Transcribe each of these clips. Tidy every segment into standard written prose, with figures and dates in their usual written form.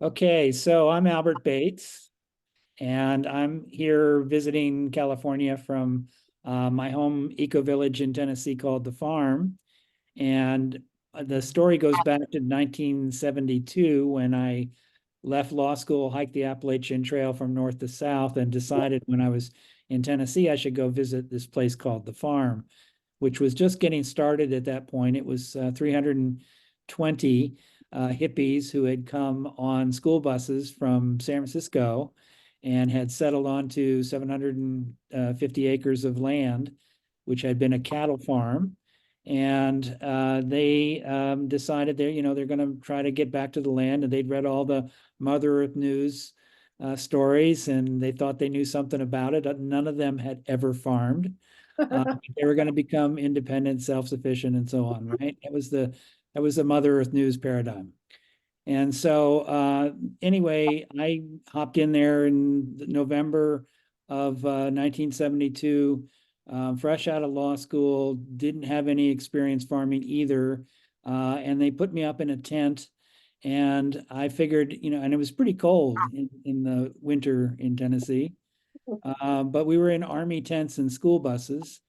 Okay, so I'm Albert Bates, and I'm here visiting California from my home eco village in Tennessee called The Farm. And the story goes back to 1972 when I left law school, hiked the Appalachian Trail from north to south, and decided when I was in Tennessee I should go visit this place called The Farm, which was just getting started at that point. It was 320 hippies who had come on school buses from San Francisco and had settled onto 750 acres of land, which had been a cattle farm. And they decided they're going to try to get back to the land, and they'd read all the Mother Earth News stories, and they thought they knew something about it. None of them had ever farmed. They were going to become independent, self-sufficient, and so on, right? That was the Mother Earth News paradigm. And so anyway, I hopped in there in November of 1972, fresh out of law school, didn't have any experience farming either. And they put me up in a tent. And I figured, and it was pretty cold in the winter in Tennessee. But we were in army tents and school buses.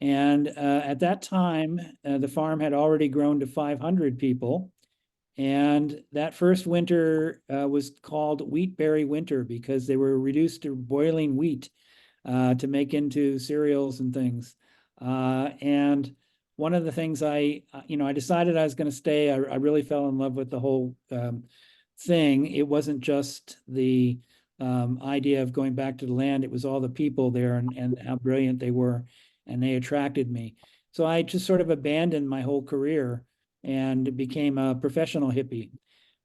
And at that time, the farm had already grown to 500 people. And that first winter was called Wheatberry Winter because they were reduced to boiling wheat to make into cereals and things. And one of the things I decided I was going to stay. I really fell in love with the whole thing. It wasn't just the idea of going back to the land. It was all the people there and how brilliant they were, and they attracted me. So I just sort of abandoned my whole career and became a professional hippie.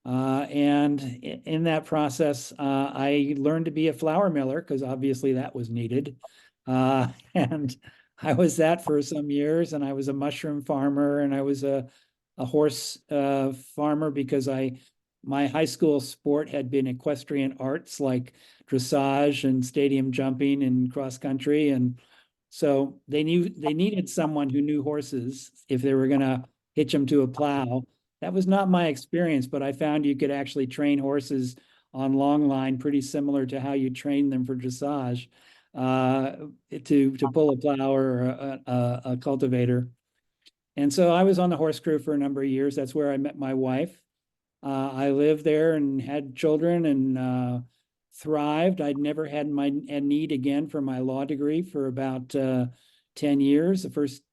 And in that process, I learned to be a flour miller because obviously that was needed. And I was that for some years, and I was a mushroom farmer, and I was a horse farmer because my high school sport had been equestrian arts like dressage and stadium jumping and cross country. And so they needed someone who knew horses if they were going to hitch them to a plow. That was not my experience, but I found you could actually train horses on long line pretty similar to how you train them for dressage to pull a plow or a cultivator. And so I was on the horse crew for a number of years. That's where I met my wife. I lived there and had children and thrived. I'd never had my need again for my law degree for about 10 years. The first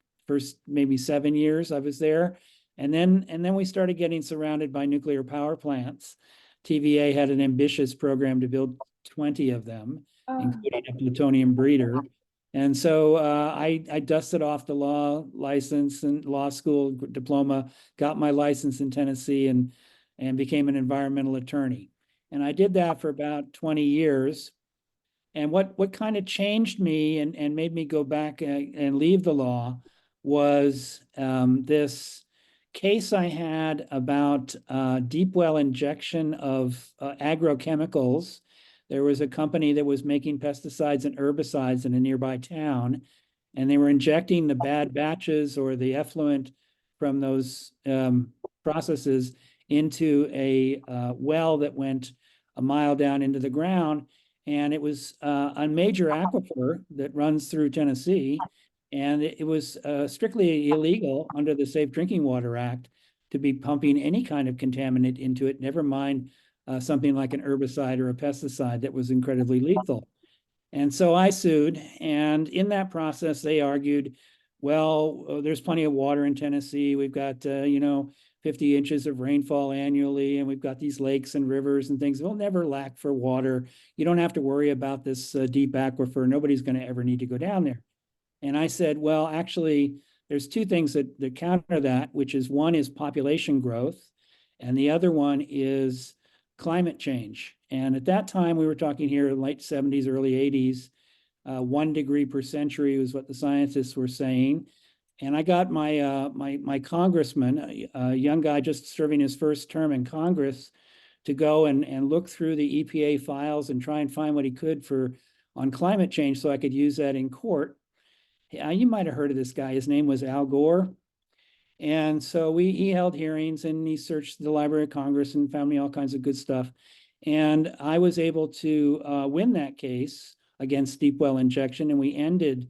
maybe 7 years I was there. And then we started getting surrounded by nuclear power plants. TVA had an ambitious program to build 20 of them, including a plutonium breeder. And so I dusted off the law license and law school diploma, got my license in Tennessee, and became an environmental attorney. And I did that for about 20 years. And what kind of changed me and made me go back and leave the law was this case I had about deep well injection of agrochemicals. There was a company that was making pesticides and herbicides in a nearby town, and they were injecting the bad batches or the effluent from those processes into a well that went a mile down into the ground. And it was a major aquifer that runs through Tennessee. And it was strictly illegal under the Safe Drinking Water Act to be pumping any kind of contaminant into it, never mind something like an herbicide or a pesticide that was incredibly lethal. And so I sued. And in that process, they argued, well, there's plenty of water in Tennessee. We've got, 50 inches of rainfall annually, and we've got these lakes and rivers and things. We'll never lack for water. You don't have to worry about this deep aquifer. Nobody's going to ever need to go down there. And I said, well, actually, there's two things that counter that, which is one is population growth, and the other one is climate change. And at that time, we were talking here late 70s, early 80s, 1 degree per century was what the scientists were saying. And I got my congressman, a young guy just serving his first term in Congress, to go and look through the EPA files and try and find what he could on climate change so I could use that in court. You might have heard of this guy. His name was Al Gore. And so he held hearings and he searched the Library of Congress and found me all kinds of good stuff. And I was able to win that case against deep well injection, and we ended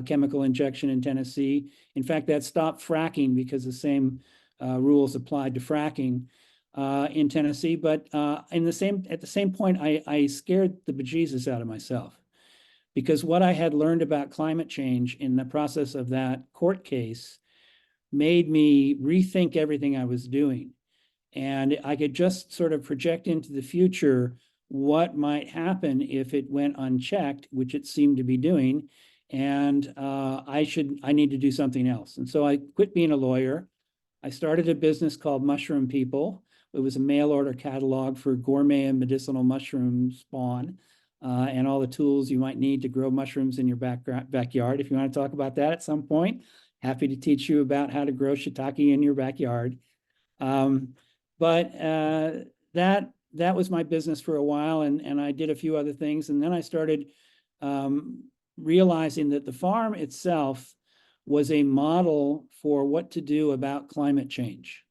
chemical injection in Tennessee. In fact, that stopped fracking because the same rules applied to fracking in Tennessee. But at the same point, I scared the bejesus out of myself, because what I had learned about climate change in the process of that court case made me rethink everything I was doing. And I could just sort of project into the future what might happen if it went unchecked, which it seemed to be doing. And I need to do something else. And so I quit being a lawyer. I started a business called Mushroom People. It was a mail order catalog for gourmet and medicinal mushroom spawn and all the tools you might need to grow mushrooms in your backyard. If you want to talk about that at some point, happy to teach you about how to grow shiitake in your backyard. But that was my business for a while, and I did a few other things. And then I started realizing that the farm itself was a model for what to do about climate change.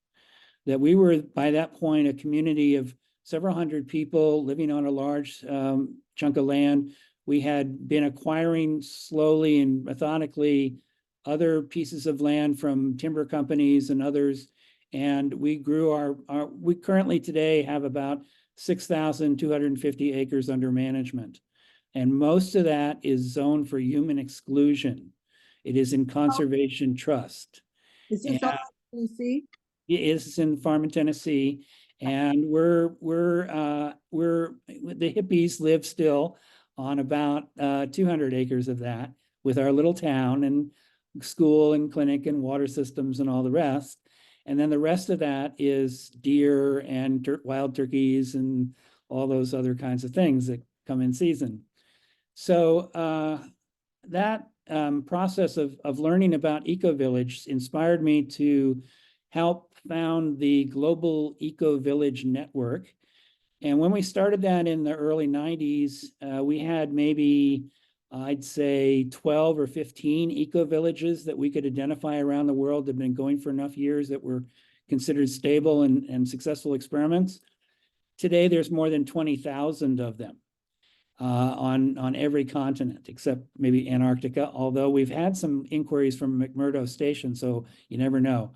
That we were, by that point, a community of several hundred people living on a large chunk of land. We had been acquiring slowly and methodically other pieces of land from timber companies and others. And we grew we currently today have about 6,250 acres under management. And most of that is zoned for human exclusion. It is in conservation trust. Is this all Tennessee? It is in farm in Tennessee, and we're the hippies live still on about 200 acres of that, with our little town and school and clinic and water systems and all the rest. And then the rest of that is deer and wild turkeys and all those other kinds of things that come in season. So that process of learning about eco-village inspired me to help found the Global Eco-Village Network. And when we started that in the early 90s, we had maybe, I'd say 12 or 15 eco-villages that we could identify around the world that have been going for enough years that were considered stable and successful experiments. Today, there's more than 20,000 of them on every continent, except maybe Antarctica, although we've had some inquiries from McMurdo Station, so you never know.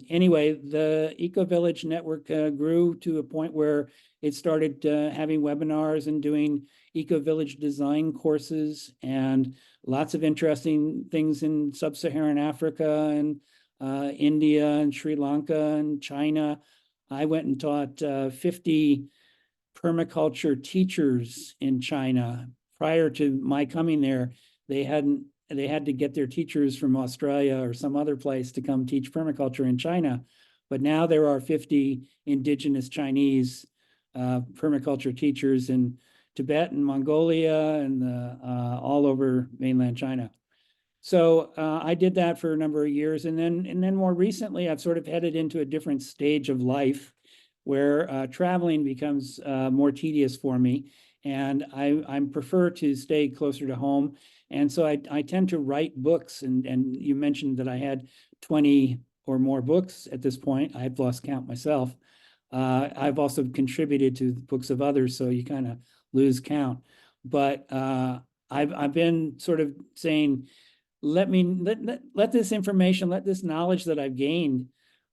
Anyway, the Eco-Village Network grew to a point where it started having webinars and doing eco-village design courses, and lots of interesting things in sub-Saharan Africa and India and Sri Lanka and China. I went and taught 50 permaculture teachers in China. Prior to my coming there, they had to get their teachers from Australia or some other place to come teach permaculture in China. But now there are 50 indigenous Chinese permaculture teachers in Tibet and Mongolia and all over mainland China. So I did that for a number of years. And then more recently, I've sort of headed into a different stage of life where traveling becomes more tedious for me. And I prefer to stay closer to home. And so I tend to write books. And you mentioned that I had 20 or more books at this point. I've lost count myself. I've also contributed to books of others, so you kind of lose count. But I've been sort of saying, let this information, let this knowledge that I've gained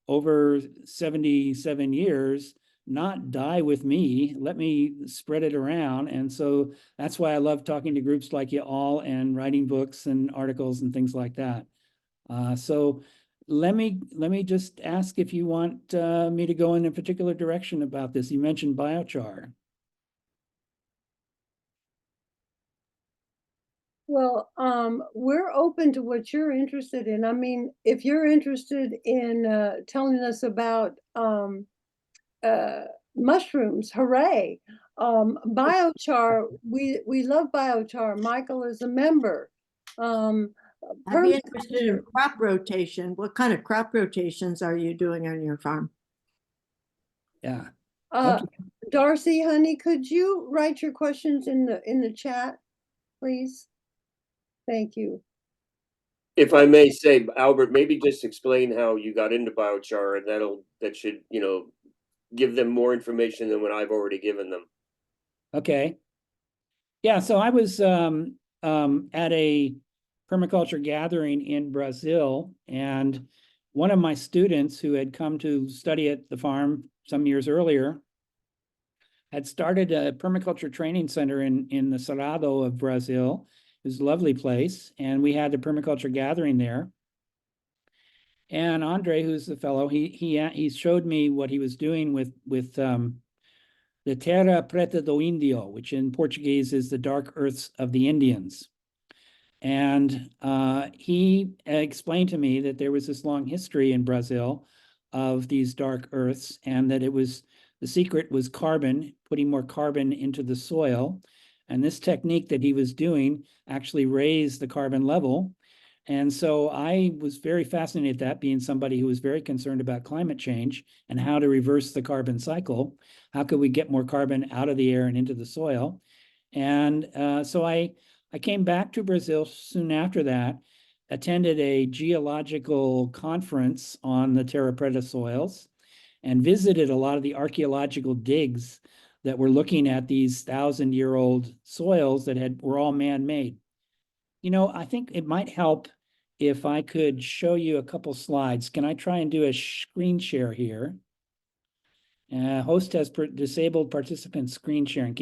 over 77 years not die with me. Let me spread it around. And so that's why I love talking to groups like you all and writing books and articles and things like that. So let me just ask if you want me to go in a particular direction about this. You mentioned biochar. Well, we're open to what you're interested in. I mean, if you're interested in telling us about mushrooms, hooray. Biochar, we love biochar. Michael is a member. I'd be interested in crop rotation. What kind of crop rotations are you doing on your farm? Yeah. Okay. Darcy, honey, could you write your questions in the chat, please? Thank you. If I may say, Albert, maybe just explain how you got into biochar, and that should, give them more information than what I've already given them. Okay. Yeah, so I was at a permaculture gathering in Brazil, and one of my students who had come to study at the farm some years earlier had started a permaculture training center in the Cerrado of Brazil. It was a lovely place, and we had a permaculture gathering there. And Andre, who's the fellow, he showed me what he was doing with the Terra Preta do Indio, which in Portuguese is the dark earths of the Indians. And he explained to me that there was this long history in Brazil of these dark earths, and that the secret was carbon, putting more carbon into the soil. And this technique that he was doing actually raised the carbon level. And so I was very fascinated at that, being somebody who was very concerned about climate change and how to reverse the carbon cycle. How could we get more carbon out of the air and into the soil? And so I came back to Brazil soon after that, attended a geological conference on the Terra Preta soils, and visited a lot of the archaeological digs that were looking at these 1,000-year-old soils that were all man-made. You know, I think it might help if I could show you a couple slides. Can I try and do a screen share here? Host has disabled participant screen sharing.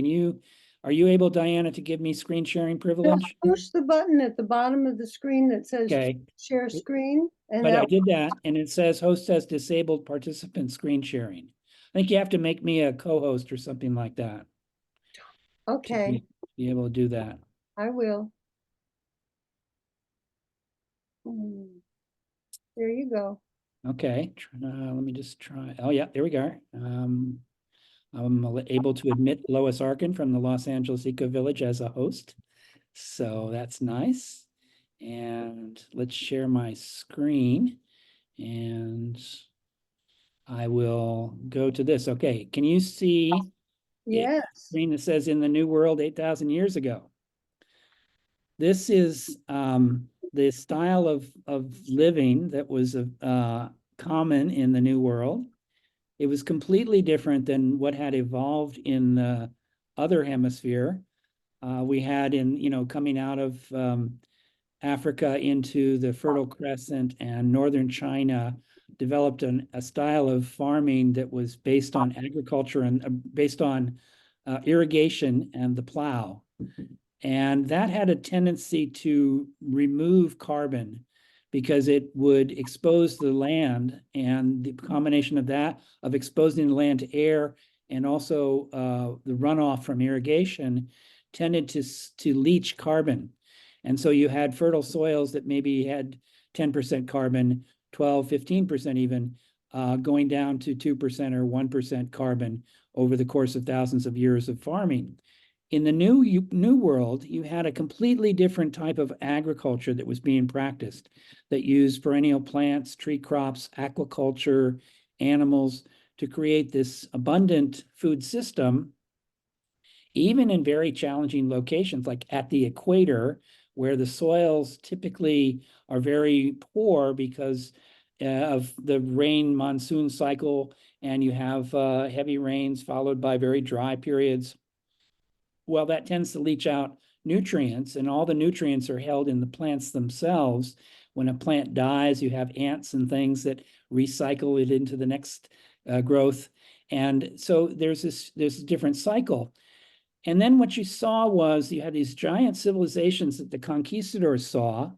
Are you able, Diana, to give me screen sharing privilege? Push the button at the bottom of the screen that says Okay, share screen. And but I that, did that, and it says host has disabled participant screen sharing. I think you have to make me a co-host or something like that to okay, be able to do that. I will. There you go. Okay, let me just try. Oh yeah, there we go. I'm able to admit Lois Arkin from the Los Angeles Eco Village as a host. So that's nice. And let's share my screen. And I will go to this. Okay, can you see Yes. screen that says in the New World 8,000 years ago? This is the style of living that was common in the New World. It was completely different than what had evolved in the other hemisphere. We had coming out of Africa into the Fertile Crescent and northern China, developed a style of farming that was based on agriculture and based on irrigation and the plow. And that had a tendency to remove carbon because it would expose the land, and the combination of that, of exposing the land to air and also the runoff from irrigation, tended to leach carbon. And so you had fertile soils that maybe had 10% carbon, 12, 15% even, going down to 2% or 1% carbon over the course of thousands of years of farming. In the new world, you had a completely different type of agriculture that was being practiced, that used perennial plants, tree crops, aquaculture, animals, to create this abundant food system, even in very challenging locations like at the equator, where the soils typically are very poor because of the rain monsoon cycle, and you have heavy rains followed by very dry periods. Well, that tends to leach out nutrients, and all the nutrients are held in the plants themselves. When a plant dies, you have ants and things that recycle it into the next growth. And so there's a different cycle. And then what you saw was you had these giant civilizations that the conquistadors saw,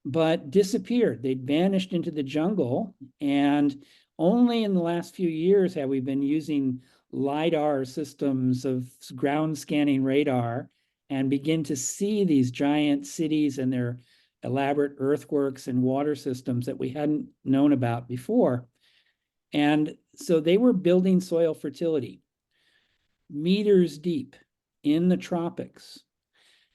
but disappeared. They'd vanished into the jungle. And only in the last few years have we been using LiDAR systems of ground scanning radar and begin to see these giant cities and their elaborate earthworks and water systems that we hadn't known about before. And so they were building soil fertility meters deep in the tropics.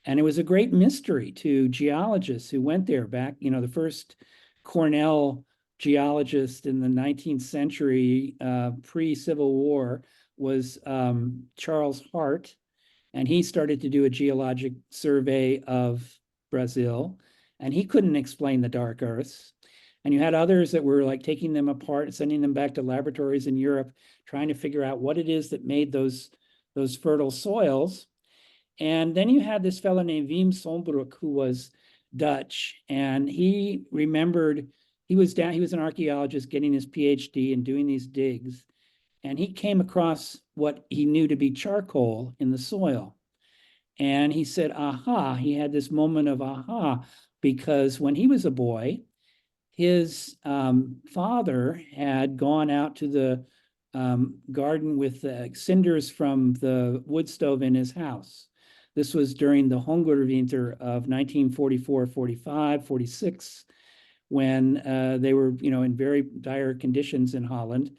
And it was a great mystery to geologists who went there back, the first Cornell geologist in the 19th century, pre-Civil War, was Charles Hart. And he started to do a geologic survey of Brazil. And he couldn't explain the dark earths. And you had others that were like taking them apart and sending them back to laboratories in Europe, trying to figure out what it is that made those fertile soils. And then you had this fellow named Wim Sombroek, who was Dutch, and he remembered he was an archaeologist getting his PhD and doing these digs, and he came across what he knew to be charcoal in the soil. And he said, aha, he had this moment of aha, because when he was a boy, his father had gone out to the garden with the cinders from the wood stove in his house. This was during the Hongerwinter of 1944, 45, 46, when they were, in very dire conditions in Holland,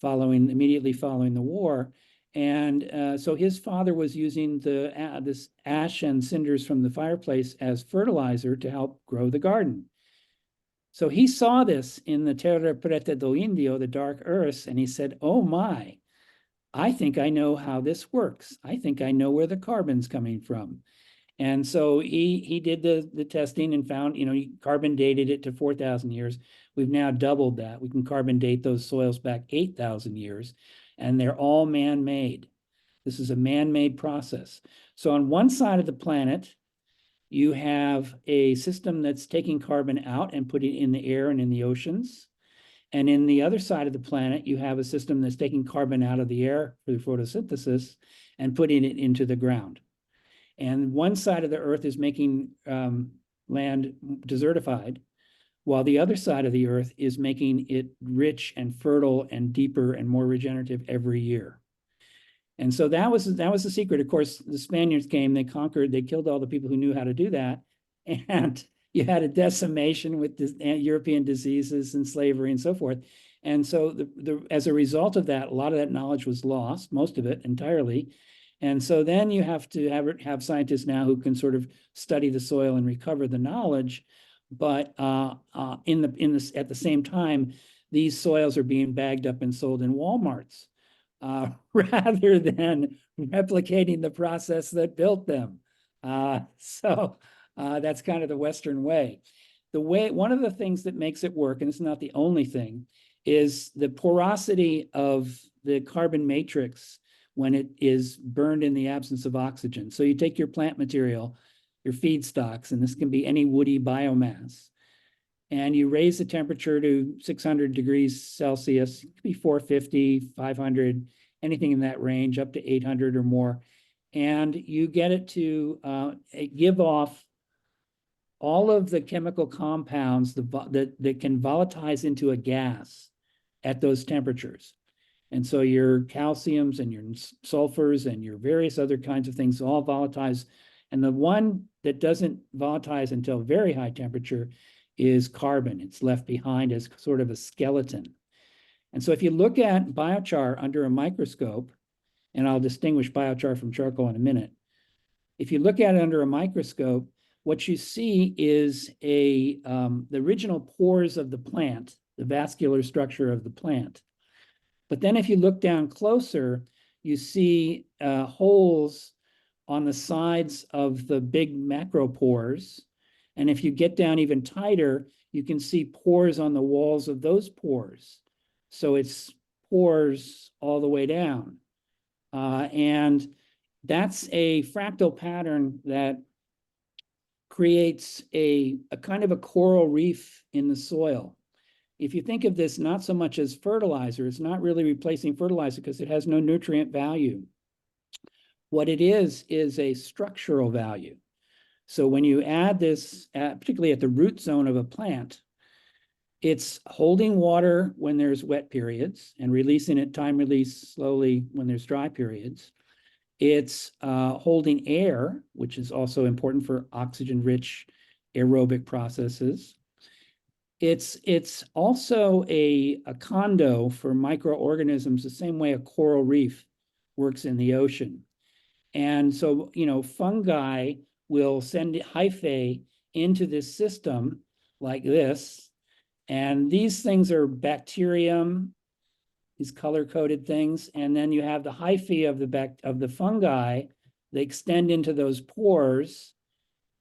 immediately following the war. And so his father was using this ash and cinders from the fireplace as fertilizer to help grow the garden. So he saw this in the Terra Preta do Indio, the dark earth, and he said, oh my, I think I know how this works. I think I know where the carbon's coming from. And so he did the testing and found, he carbon dated it to 4,000 years. We've now doubled that. We can carbon date those soils back 8,000 years, and they're all man-made. This is a man-made process. So on one side of the planet, you have a system that's taking carbon out and putting it in the air and in the oceans. And in the other side of the planet, you have a system that's taking carbon out of the air through photosynthesis and putting it into the ground. And one side of the earth is making land desertified, while the other side of the earth is making it rich and fertile and deeper and more regenerative every year. And so that was the secret. Of course, the Spaniards came, they conquered, they killed all the people who knew how to do that. And you had a decimation with the European diseases and slavery and so forth. And so as a result of that, a lot of that knowledge was lost, most of it entirely. And so then you have to have scientists now who can sort of study the soil and recover the knowledge. But at the same time, these soils are being bagged up and sold in Walmarts rather than replicating the process that built them. So that's kind of the Western way. One of the things that makes it work, and it's not the only thing, is the porosity of the carbon matrix when it is burned in the absence of oxygen. So you take your plant material, your feedstocks, and this can be any woody biomass, and you raise the temperature to 600 degrees Celsius, it could be 450, 500, anything in that range, up to 800 or more. And you get it to give off all of the chemical compounds that can volatilize into a gas at those temperatures. And so your calciums and your sulfurs and your various other kinds of things all volatilize. And the one that doesn't volatilize until very high temperature is carbon. It's left behind as sort of a skeleton. And so if you look at biochar under a microscope, and I'll distinguish biochar from charcoal in a minute. If you look at it under a microscope, what you see is the original pores of the plant, the vascular structure of the plant. But then if you look down closer, you see holes on the sides of the big macropores. And if you get down even tighter, you can see pores on the walls of those pores. So it's pores all the way down. And that's a fractal pattern that creates a kind of a coral reef in the soil. If you think of this not so much as fertilizer, it's not really replacing fertilizer because it has no nutrient value. What it is a structural value. So when you add this, particularly at the root zone of a plant, it's holding water when there's wet periods and releasing it time release slowly when there's dry periods. It's holding air, which is also important for oxygen-rich aerobic processes. It's also a condo for microorganisms, the same way a coral reef works in the ocean. And so, fungi will send hyphae into this system like this. And these things are bacterium, these color-coded things. And then you have the hyphae of the fungi. They extend into those pores.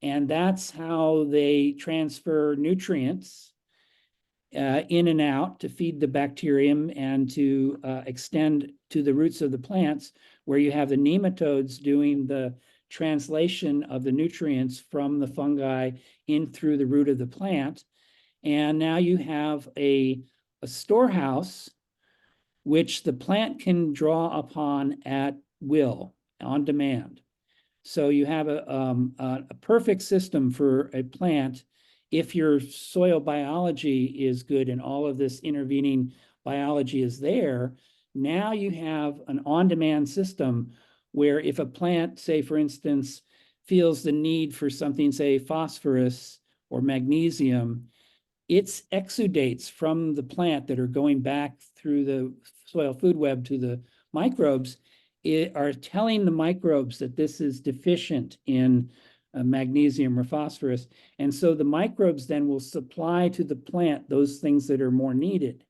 And that's how they transfer nutrients. in and out to feed the bacterium and to extend to the roots of the plants, where you have the nematodes doing the translation of the nutrients from the fungi in through the root of the plant. And now you have a storehouse which the plant can draw upon at will, on demand. So you have a perfect system for a plant if your soil biology is good and all of this intervening biology is there. Now you have an on-demand system where if a plant, say for instance, feels the need for something, say phosphorus or magnesium, its exudates from the plant that are going back through the soil food web to the microbes are telling the microbes that this is deficient in magnesium or phosphorus. And so the microbes then will supply to the plant those things that are more needed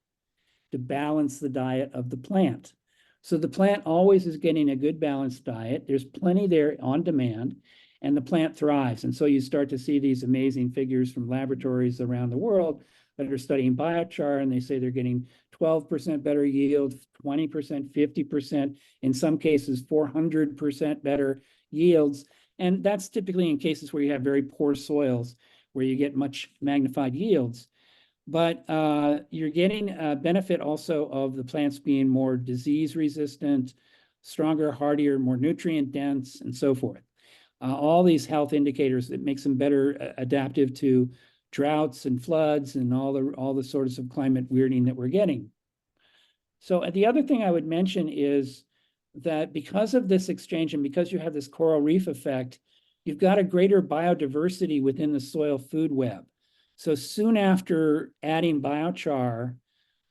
to balance the diet of the plant. So the plant always is getting a good balanced diet. There's plenty there on demand, and the plant thrives. And so you start to see these amazing figures from laboratories around the world that are studying biochar, and they say they're getting 12% better yield, 20%, 50%, in some cases 400% better yields. And that's typically in cases where you have very poor soils, where you get much magnified yields. But you're getting a benefit also of the plants being more disease resistant, stronger, hardier, more nutrient dense, and so forth. All these health indicators that makes them better adaptive to droughts and floods and all the sorts of climate weirding that we're getting. So the other thing I would mention is that because of this exchange and because you have this coral reef effect, you've got a greater biodiversity within the soil food web. So soon after adding biochar,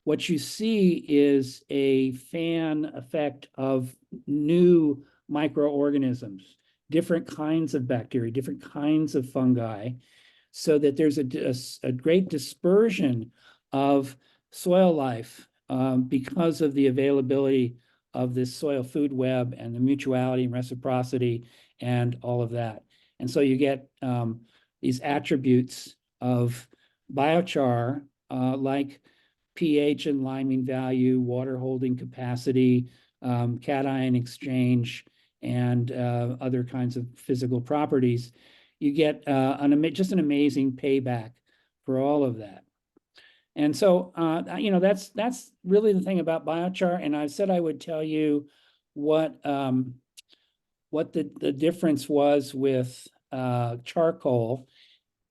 what you see is a fan effect of new microorganisms, different kinds of bacteria, different kinds of fungi, so that there's a great dispersion of soil life because of the availability of this soil food web and the mutuality and reciprocity and all of that. And so you get these attributes of biochar like pH and liming value, water holding capacity, cation exchange, and other kinds of physical properties. You get just an amazing payback for all of that. And so, that's really the thing about biochar. And I said I would tell you what the difference was with charcoal.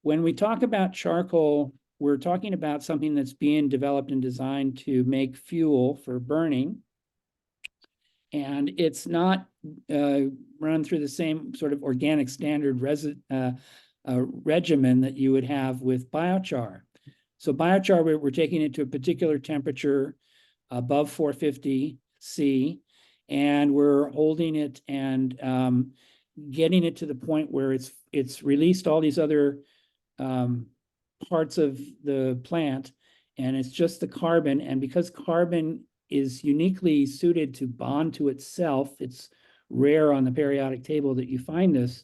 When we talk about charcoal, we're talking about something that's being developed and designed to make fuel for burning. And it's not run through the same sort of organic standard regimen that you would have with biochar. So biochar, we're taking it to a particular temperature above 450 C, and we're holding it and getting it to the point where it's released all these other parts of the plant, and it's just the carbon. And because carbon is uniquely suited to bond to itself, it's rare on the periodic table that you find this,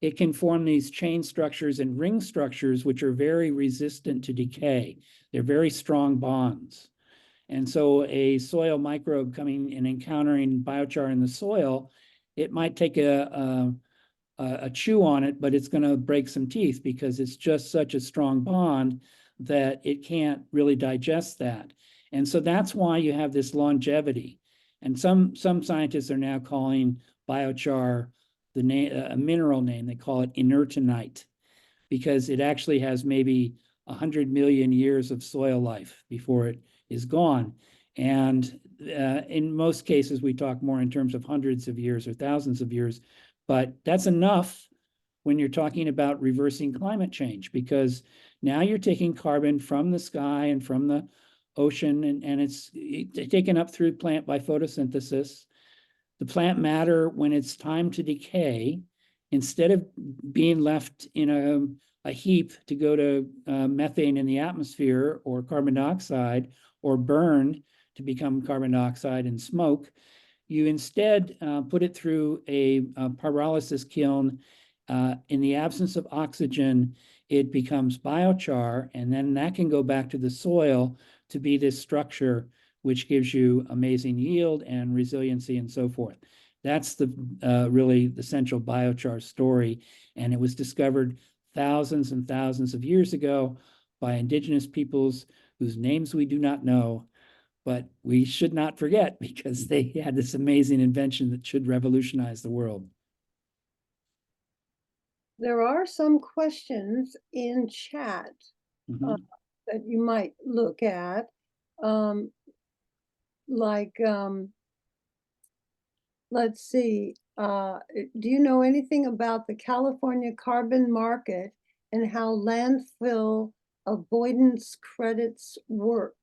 it can form these chain structures and ring structures, which are very resistant to decay. They're very strong bonds. And so a soil microbe coming and encountering biochar in the soil, it might take a chew on it, but it's going to break some teeth because it's just such a strong bond that it can't really digest that. And so that's why you have this longevity. And some scientists are now calling biochar the name, a mineral name. They call it inertinite because it actually has maybe 100 million years of soil life before it is gone. And in most cases, we talk more in terms of hundreds of years or thousands of years, but that's enough when you're talking about reversing climate change, because now you're taking carbon from the sky and from the ocean, and it's taken up through plant by photosynthesis. The plant matter, when it's time to decay, instead of being left in a heap to go to methane in the atmosphere or carbon dioxide or burned to become carbon dioxide and smoke, you instead put it through a pyrolysis kiln. In the absence of oxygen, it becomes biochar, and then that can go back to the soil to be this structure which gives you amazing yield and resiliency and so forth. That's the really the central biochar story, and it was discovered thousands and thousands of years ago by indigenous peoples whose names we do not know, but we should not forget because they had this amazing invention that should revolutionize the world. There are some questions in chat Mhm. that you might look at. Um, like, let's see, do you know anything about the California carbon market and how landfill avoidance credits work?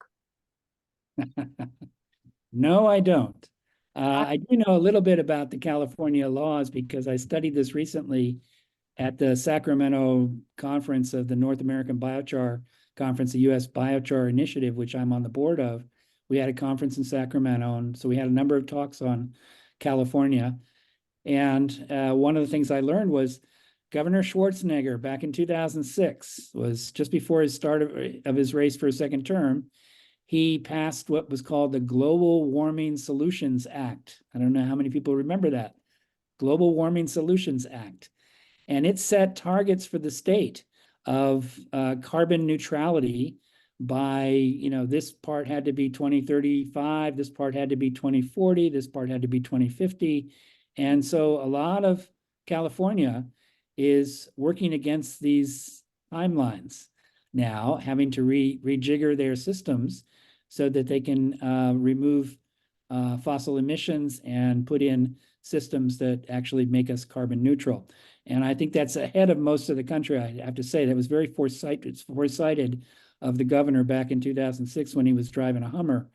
No, I don't. I do know a little bit about the California laws because I studied this recently at the Sacramento conference of the North American Biochar Conference, the U.S. Biochar Initiative, which I'm on the board of. We had a conference in Sacramento, and so we had a number of talks on California. And one of the things I learned was Governor Schwarzenegger back in 2006 was just before his start of his race for a second term. He passed what was called the Global Warming Solutions Act. I don't know how many people remember that. Global Warming Solutions Act. And it set targets for the state of carbon neutrality by, this part had to be 2035, this part had to be 2040, this part had to be 2050. And so a lot of California is working against these timelines now, having to rejigger their systems so that they can remove fossil emissions and put in systems that actually make us carbon neutral. And I think that's ahead of most of the country. I have to say that was very foresighted of the governor back in 2006 when he was driving a Hummer.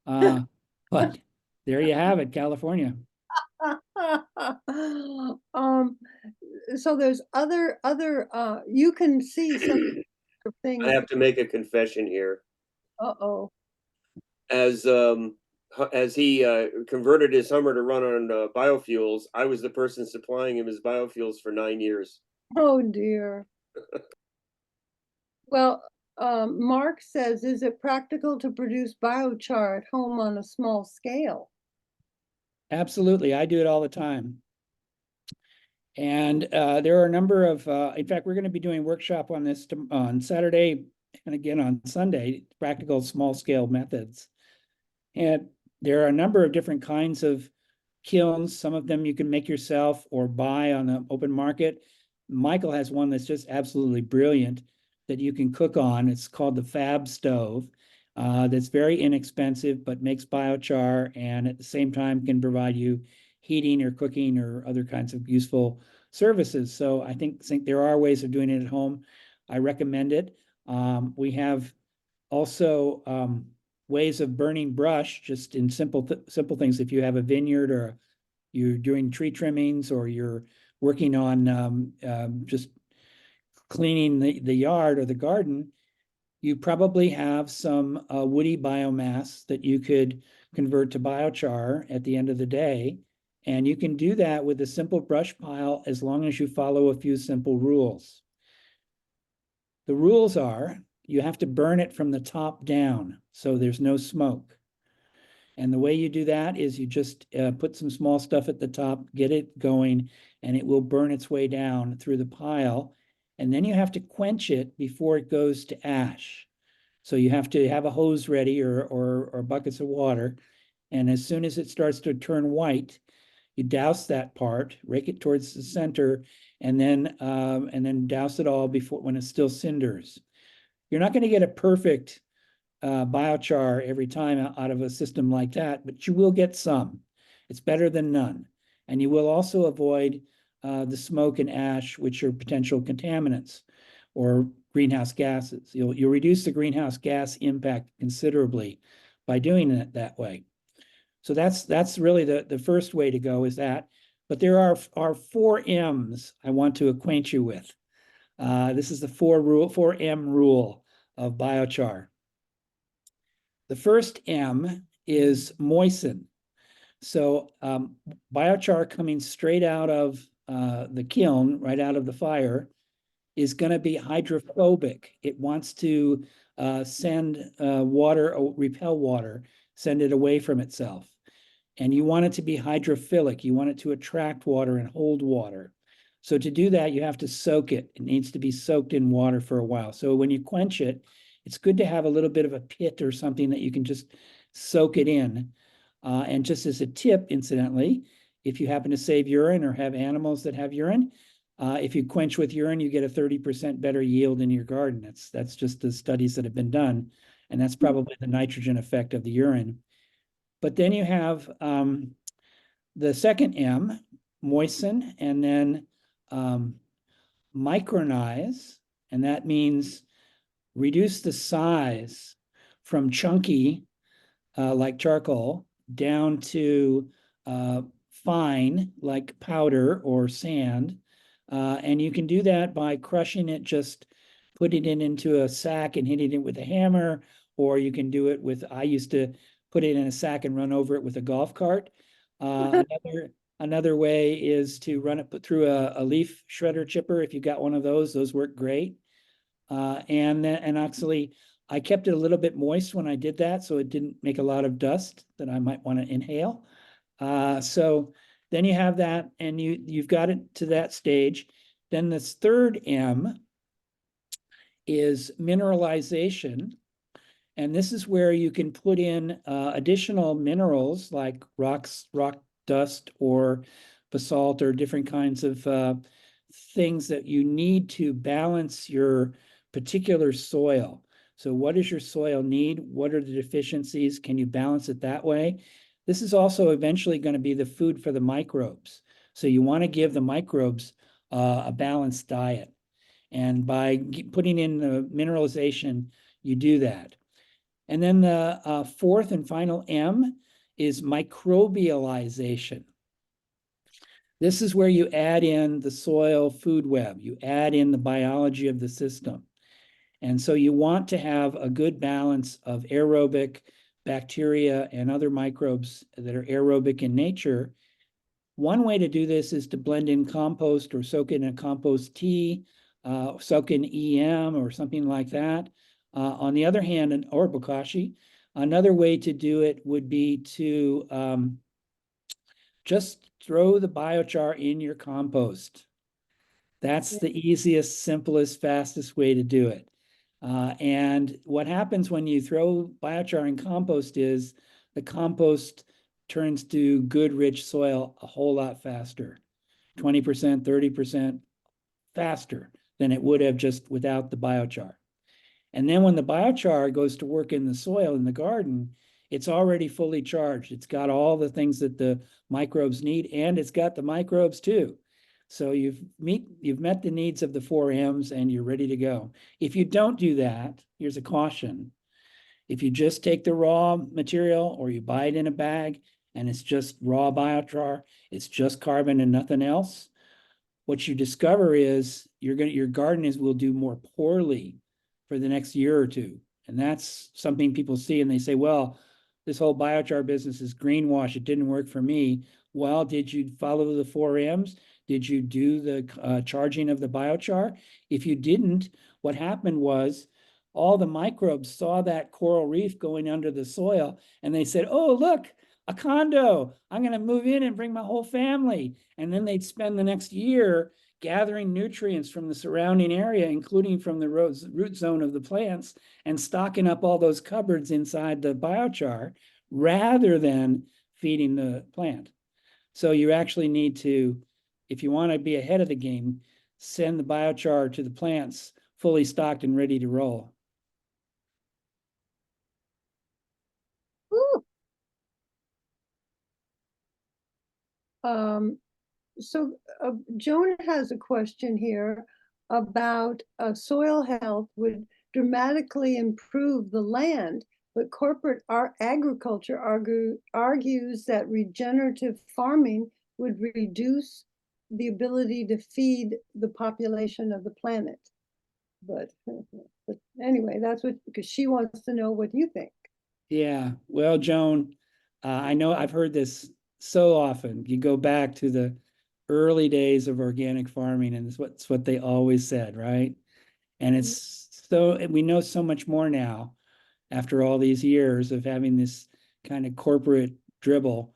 But there you have it, California. Um, so there's other, you can see some things. I have to make a confession here. Uh-oh. As he converted his Hummer to run on biofuels, I was the person supplying him his biofuels for 9 years. Oh, dear. Well, Mark says, is it practical to produce biochar at home on a small scale? Absolutely. I do it all the time. And there are a number of, in fact, we're going to be doing a workshop on this on Saturday and again on Sunday, practical small scale methods. And there are a number of different kinds of kilns. Some of them you can make yourself or buy on the open market. Michael has one that's just absolutely brilliant that you can cook on. It's called the Fab Stove. That's very inexpensive, but makes biochar and at the same time can provide you heating or cooking or other kinds of useful services. So I think there are ways of doing it at home. I recommend it. We have also ways of burning brush just in simple things. If you have a vineyard or you're doing tree trimmings or you're working on just cleaning the yard or the garden, you probably have some woody biomass that you could convert to biochar at the end of the day. And you can do that with a simple brush pile as long as you follow a few simple rules. The rules are you have to burn it from the top down so there's no smoke. And the way you do that is you just put some small stuff at the top, get it going, and it will burn its way down through the pile. And then you have to quench it before it goes to ash. So you have to have a hose ready or buckets of water. And as soon as it starts to turn white, you douse that part, rake it towards the center, and then douse it all before when it's still cinders. You're not going to get a perfect biochar every time out of a system like that, but you will get some. It's better than none. And you will also avoid the smoke and ash, which are potential contaminants or greenhouse gases. You'll reduce the greenhouse gas impact considerably by doing it that way. So that's really the first way to go is that. But there are 4 M's I want to acquaint you with. This is the 4M rule of biochar. The first M is moisten. So biochar coming straight out of the kiln, right out of the fire, is going to be hydrophobic. It wants to send water, repel water, send it away from itself. And you want it to be hydrophilic. You want it to attract water and hold water. So to do that, you have to soak it. It needs to be soaked in water for a while. So when you quench it, it's good to have a little bit of a pit or something that you can just soak it in. And just as a tip, incidentally, if you happen to save urine or have animals that have urine, if you quench with urine, you get a 30% better yield in your garden. That's just the studies that have been done. And that's probably the nitrogen effect of the urine. But then you have the second M, moisten, and then micronize, and that means reduce the size from chunky, like charcoal, down to fine, like powder or sand. And you can do that by crushing it, just putting it into a sack and hitting it with a hammer, or you can do it with, I used to put it in a sack and run over it with a golf cart. Another way is to run it through a leaf shredder chipper. If you got one of those work great. And actually, I kept it a little bit moist when I did that, so it didn't make a lot of dust that I might want to inhale. So then you have that, and you've got it to that stage. Then this third M is mineralization. And this is where you can put in additional minerals like rock dust or basalt or different kinds of things that you need to balance your particular soil. So what does your soil need? What are the deficiencies? Can you balance it that way? This is also eventually going to be the food for the microbes. So you want to give the microbes a balanced diet. And by putting in the mineralization, you do that. And then the fourth and final M is microbialization. This is where you add in the soil food web. You add in the biology of the system. And so you want to have a good balance of aerobic bacteria and other microbes that are aerobic in nature. One way to do this is to blend in compost or soak it in a compost tea, soak in EM or something like that. On the other hand, or bokashi, another way to do it would be to just throw the biochar in your compost. That's the easiest, simplest, fastest way to do it. And what happens when you throw biochar in compost is the compost turns to good, rich soil a whole lot faster, 20%, 30% faster than it would have just without the biochar. And then when the biochar goes to work in the soil in the garden, it's already fully charged. It's got all the things that the microbes need, and it's got the microbes too. So you've met the needs of the 4 M's and you're ready to go. If you don't do that, here's a caution. If you just take the raw material or you buy it in a bag and it's just raw biochar, it's just carbon and nothing else, what you discover is your garden will do more poorly for the next year or two. And that's something people see and they say, well, this whole biochar business is greenwash. It didn't work for me. Well, did you follow the 4 M's? Did you do the charging of the biochar? If you didn't, what happened was all the microbes saw that coral reef going under the soil and they said, oh, look, a condo. I'm going to move in and bring my whole family. And then they'd spend the next year gathering nutrients from the surrounding area, including from the root zone of the plants, and stocking up all those cupboards inside the biochar rather than feeding the plant. So you actually need to, if you want to be ahead of the game, send the biochar to the plants fully stocked and ready to roll. Ooh. So Joan has a question here about soil health would dramatically improve the land, but corporate agriculture argues that regenerative farming would reduce the ability to feed the population of the planet. But anyway, that's what, because she wants to know what you think. Yeah, well, Joan, I know I've heard this so often. You go back to the early days of organic farming, and it's what they always said, right? And it's so we know so much more now after all these years of having this kind of corporate dribble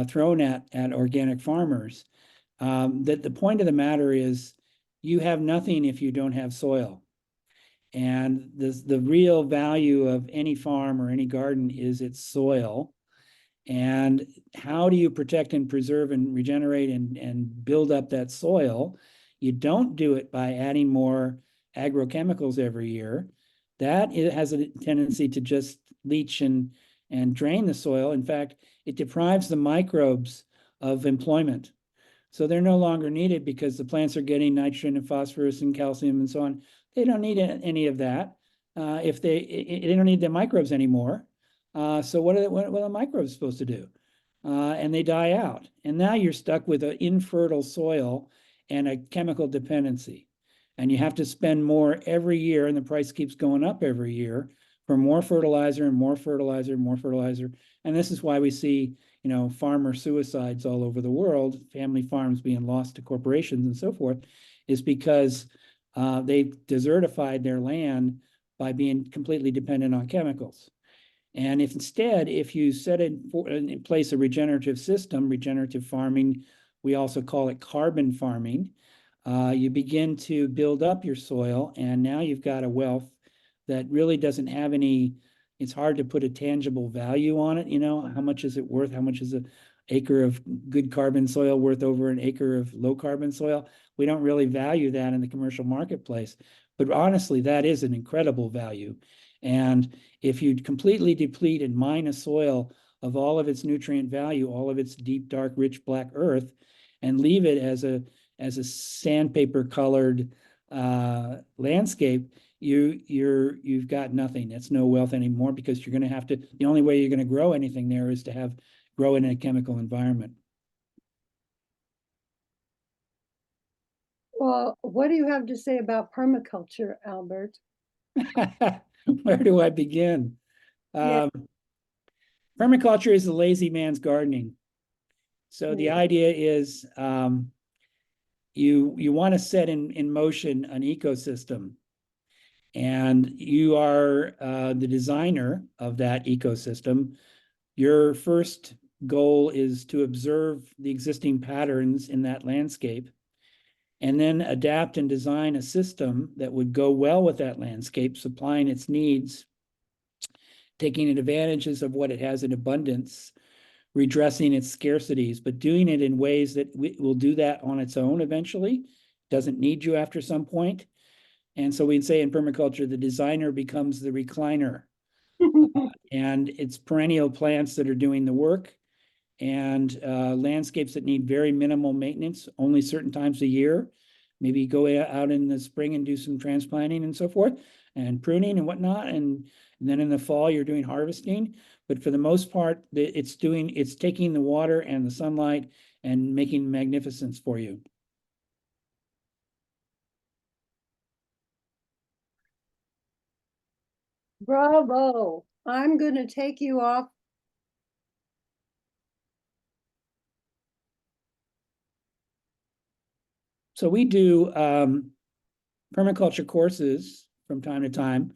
thrown at organic farmers. That the point of the matter is you have nothing if you don't have soil. And the real value of any farm or any garden is its soil. And how do you protect and preserve and regenerate and build up that soil? You don't do it by adding more agrochemicals every year. That it has a tendency to just leach and drain the soil. In fact, it deprives the microbes of employment. So they're no longer needed because the plants are getting nitrogen and phosphorus and calcium and so on. They don't need any of that. If they don't need the microbes anymore. So what are the microbes supposed to do? And they die out. And now you're stuck with an infertile soil and a chemical dependency. And you have to spend more every year, and the price keeps going up every year for more fertilizer and more fertilizer and more fertilizer. And this is why we see, farmer suicides all over the world, family farms being lost to corporations and so forth, is because they've desertified their land by being completely dependent on chemicals. And if instead, if you set in place a regenerative system, regenerative farming, we also call it carbon farming, you begin to build up your soil, and now you've got a wealth that really doesn't have any, it's hard to put a tangible value on it. How much is it worth? How much is an acre of good carbon soil worth over an acre of low carbon soil? We don't really value that in the commercial marketplace. But honestly, that is an incredible value. And if you completely deplete and mine a soil of all of its nutrient value, all of its deep, dark, rich black earth, and leave it as a sandpaper colored landscape, you've got nothing. It's no wealth anymore, because you're going to have to, the only way you're going to grow anything there is to grow in a chemical environment. Well, what do you have to say about permaculture, Albert? Where do I begin? Yeah. Permaculture is the lazy man's gardening. So the Yeah. idea is you want to set in motion an ecosystem, and you are the designer of that ecosystem. Your first goal is to observe the existing patterns in that landscape, and then adapt and design a system that would go well with that landscape, supplying its needs, taking advantages of what it has in abundance, redressing its scarcities, but doing it in ways that will do that on its own eventually, doesn't need you after some point. And so we'd say in permaculture, the designer becomes the recliner. And it's perennial plants that are doing the work, and landscapes that need very minimal maintenance, only certain times a year. Maybe go out in the spring and do some transplanting and so forth, and pruning and whatnot. And then in the fall, you're doing harvesting. But for the most part, it's taking the water and the sunlight and making magnificence for you. Bravo. I'm going to take you off. So we do permaculture courses from time to time.